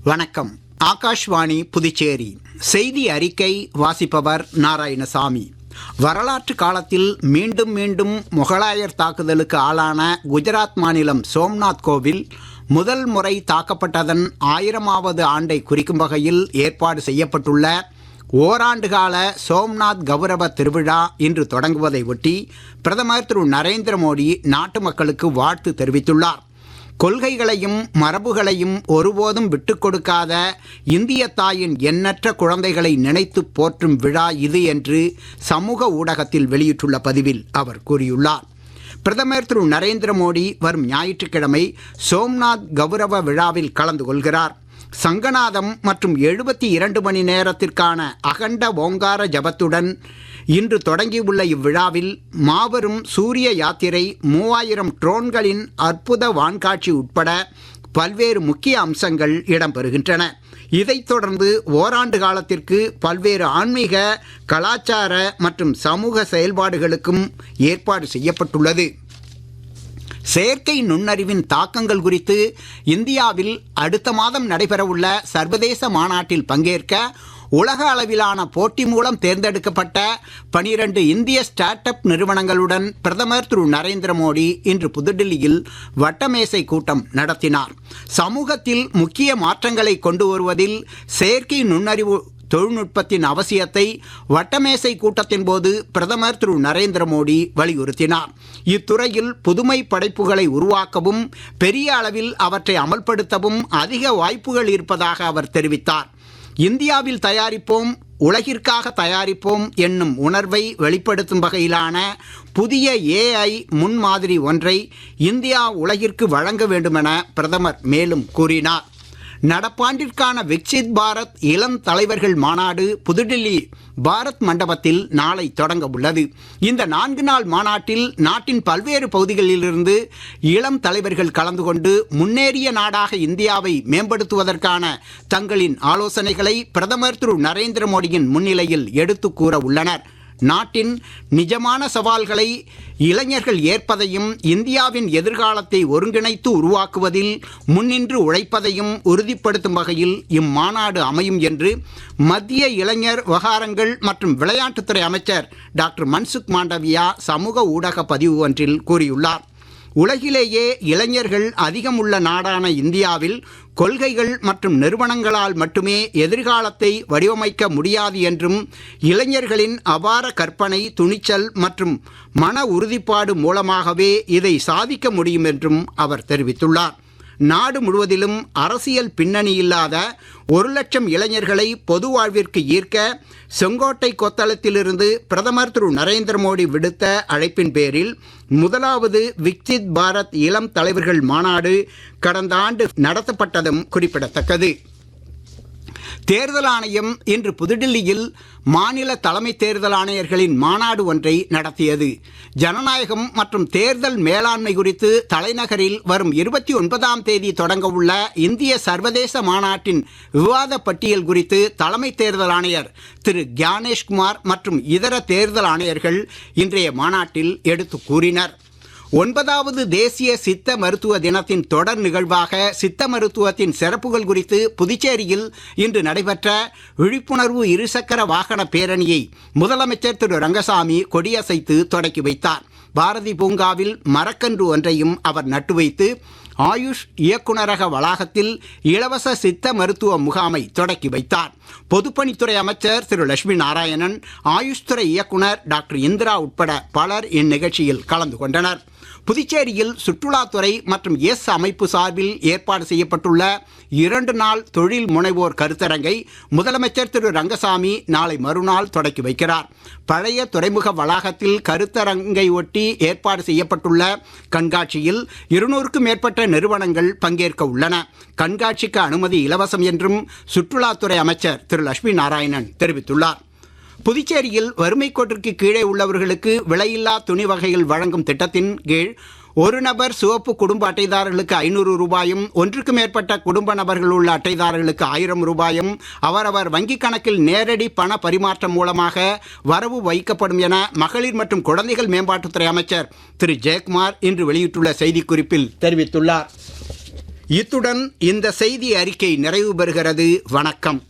வணக்கம். ஆகாஷ்வாணி புதுச்சேரி செய்தி அறிக்கை வாசிப்பவர் நாராயணசாமி. வரலாற்று காலத்தில் மீண்டும் மீண்டும் முகலாயர் தாக்குதலுக்கு ஆளான குஜராத் மாநிலம் சோம்நாத் கோவில் முதல் முறை தாக்கப்பட்டதன் 1000வது ஆண்டை குறிக்கும் வகையில் ஏற்பாடு செய்யப்பட்டுள்ள ஓராண்டுகால சோம்நாத் கௌரவ திருவிழா இன்று தொடங்குவதை ஒட்டி பிரதமர் திரு நரேந்திர மோடி நாட்டு மக்களுக்கு வாழ்த்து தெரிவித்துள்ளார். கொள்கைகளையும் மரபுகளையும் ஒருபோதும் விட்டுக் கொடுக்காத இந்திய தாயின் எண்ணற்ற குழந்தைகளை நினைத்து போற்றும் விழா இது என்று சமூக ஊடகத்தில் வெளியிட்டுள்ள பதிவில் அவர் கூறியுள்ளார். பிரதமர் திரு நரேந்திர மோடி வரும் ஞாயிற்றுக்கிழமை சோம்நாத் கௌரவ விழாவில் கலந்து கொள்கிறார். சங்கநாதம் மற்றும் 72 மணி நேரத்திற்கான அகண்ட ஓங்கார ஜபத்துடன் இன்று தொடங்கியுள்ள இவ்விழாவில் மாபெரும் சூரிய யாத்திரை, 3000 ட்ரோன்களின் அற்புத வான்காட்சி உட்பட பல்வேறு முக்கிய அம்சங்கள் இடம்பெறுகின்றன. இதைத் தொடர்ந்து ஓராண்டு காலத்திற்கு பல்வேறு ஆன்மீக, கலாச்சார மற்றும் சமூக செயல்பாடுகளுக்கும் ஏற்பாடு செய்யப்பட்டுள்ளது. செயற்கை நுண்ணறிவின் தாக்கங்கள் குறித்து இந்தியாவில் அடுத்த மாதம் நடைபெறவுள்ள சர்வதேச மாநாட்டில் பங்கேற்க உலக அளவிலான போட்டி மூலம் தேர்ந்தெடுக்கப்பட்ட 12 இந்திய ஸ்டார்ட் அப் நிறுவனங்களுடன் பிரதமர் திரு நரேந்திர மோடி இன்று புதுடில்லியில் வட்டமேசை கூட்டம் நடத்தினார். சமூகத்தில் முக்கிய மாற்றங்களை கொண்டு வருவதில் செயற்கை நுண்ணறிவு தொழில்நுட்பத்தின் அவசியத்தை வட்டமேசை கூட்டத்தின் போது பிரதமர் திரு நரேந்திர மோடி வலியுறுத்தினார். இத்துறையில் புதுமை படைப்புகளை உருவாக்கவும் பெரிய அளவில் அவற்றை அமல்படுத்தவும் அதிக வாய்ப்புகள் இருப்பதாக அவர் தெரிவித்தார். இந்தியாவில் தயாரிப்போம், உலகிற்காக தயாரிப்போம் என்னும் உணர்வை வெளிப்படுத்தும் வகையிலான புதிய AI முன்மாதிரி ஒன்றை இந்தியா உலகிற்கு வழங்க வேண்டுமென பிரதமர் மேலும் கூறினார். நடப்பாண்டிற்கான விக்சித் பாரத் இளம் தலைவர்கள் மாநாடு புதுடில்லி பாரத் மண்டபத்தில் நாளை தொடங்க உள்ளது. இந்த 4 நாள் மாநாட்டில் நாட்டின் பல்வேறு பகுதிகளிலிருந்து இளம் தலைவர்கள் கலந்து கொண்டு முன்னேறிய நாடாக இந்தியாவை மேம்படுத்துவதற்கான தங்களின் ஆலோசனைகளை பிரதமர் திரு நரேந்திர மோடியின் முன்னிலையில் எடுத்து கூற உள்ளனர். நாட்டின் நிஜமான சவால்களை இளைஞர்கள் ஏற்பதையும் இந்தியாவின் எதிர்காலத்தை ஒருங்கிணைத்து உருவாக்குவதில் முன்னின்று உழைப்பதையும் உறுதிப்படுத்தும் வகையில் இம்மாநாடு அமையும் என்று மத்திய இளைஞர் விவகாரங்கள் மற்றும் விளையாட்டுத்துறை அமைச்சர் டாக்டர் மன்சுக் மாண்டவியா சமூக ஊடக பதிவு ஒன்றில் கூறியுள்ளார். உலகிலேயே இளைஞர்கள் அதிகம் உள்ள நாடான இந்தியாவில் கொள்கைகள் மற்றும் நிறுவனங்களால் மட்டுமே எதிர்காலத்தை வடிவமைக்க முடியாது என்றும் இளைஞர்களின் அபார கற்பனை, துணிச்சல் மற்றும் மன உறுதிப்பாடு மூலமாகவே இதை சாதிக்க முடியும் என்றும் அவர் தெரிவித்துள்ளார். நாடு முழுவதிலும் அரசியல் பின்னணி இல்லாத 1,00,000 இளைஞர்களை பொது வாழ்விற்கு ஈர்க்க செங்கோட்டை கொத்தளத்திலிருந்து பிரதமர் திரு நரேந்திர மோடி விடுத்த அழைப்பின் பேரில் முதலாவது விக்சித் பாரத் இளம் தலைவர்கள் மாநாடு கடந்த ஆண்டு நடத்தப்பட்டதும் குறிப்பிடத்தக்கது. தேர்தல் ஆணையம் இன்று புதுடில்லியில் மாநில தலைமை தேர்தல் ஆணையர்களின் மாநாடு ஒன்றை நடத்தியது. ஜனநாயகம் மற்றும் தேர்தல் மேலாண்மை குறித்து தலைநகரில் வரும் 29ஆம் தேதி தொடங்க உள்ள இந்திய சர்வதேச மாநாட்டின் விவாத பட்டியல் குறித்து தலைமை தேர்தல் ஆணையர் திரு கியானேஷ்குமார் மற்றும் இதர தேர்தல் ஆணையர்கள் இன்றைய மாநாட்டில் எடுத்து கூறினர். 9வது தேசிய சித்த மருத்துவ தினத்தின் தொடர் நிகழ்வாக சித்த மருத்துவத்தின் சிறப்புகள் குறித்து புதுச்சேரியில் இன்று நடைபெற்ற விழிப்புணர்வு இருசக்கர வாகன பேரணியை முதலமைச்சர் திரு ரங்கசாமி கொடியசைத்து தொடக்கி வைத்தார். பாரதி பூங்காவில் மரக்கன்று ஒன்றையும் அவர் நட்டு வைத்து ஆயுஷ் இயக்குநரக வளாகத்தில் இலவச சித்த மருத்துவ முகாமை தொடக்கி வைத்தார். பொதுப்பணித்துறை அமைச்சர் திரு லட்சுமி நாராயணன், ஆயுஷ் துறை இயக்குனர் டாக்டர் இந்திரா உட்பட பலர் இந்நிகழ்ச்சியில் கலந்து கொண்டனர். புதுச்சேரியில் சுற்றுலாத்துறை மற்றும் அமைப்பு சார்பில் ஏற்பாடு செய்யப்பட்டுள்ள 2 நாள் தொழில் முனைவோர் கருத்தரங்கை முதலமைச்சர் திரு ரங்கசாமி நாளை மறுநாள் தொடக்கி வைக்கிறார். பழைய துறைமுக வளாகத்தில் கருத்தரங்கை ஒட்டி ஏற்பாடு செய்யப்பட்டுள்ள கண்காட்சியில் 200க்கும் மேற்பட்ட நிறுவனங்கள் பங்கேற்க உள்ளன. கண்காட்சிக்கு அனுமதி இலவசம் என்றும் சுற்றுலாத்துறை அமைச்சர் திரு லட்சுமி நாராயணன் தெரிவித்துள்ளார். புதுச்சேரியில் வறுமை கோட்டிற்கு கீழே உள்ளவர்களுக்கு விலையில்லா துணி வகைகள் வழங்கும் திட்டத்தின் கீழ் ஒரு நபர் சிவப்பு குடும்ப அட்டைதாரர்களுக்கு 500 ரூபாயும், ஒன்றுக்கு மேற்பட்ட குடும்ப நபர்கள் உள்ள அட்டைதாரர்களுக்கு 1000 ரூபாயும் அவரவர் வங்கிக் கணக்கில் நேரடி பண பரிமாற்றம் மூலமாக வரவு வைக்கப்படும் என மகளிர் மற்றும் குழந்தைகள் மேம்பாட்டுத்துறை அமைச்சர் திரு ஜெயக்குமார் இன்று வெளியிட்டுள்ள செய்திக்குறிப்பில் தெரிவித்துள்ளார். இத்துடன் இந்த செய்தி அறிக்கை நிறைவு பெறுகிறது. வணக்கம்.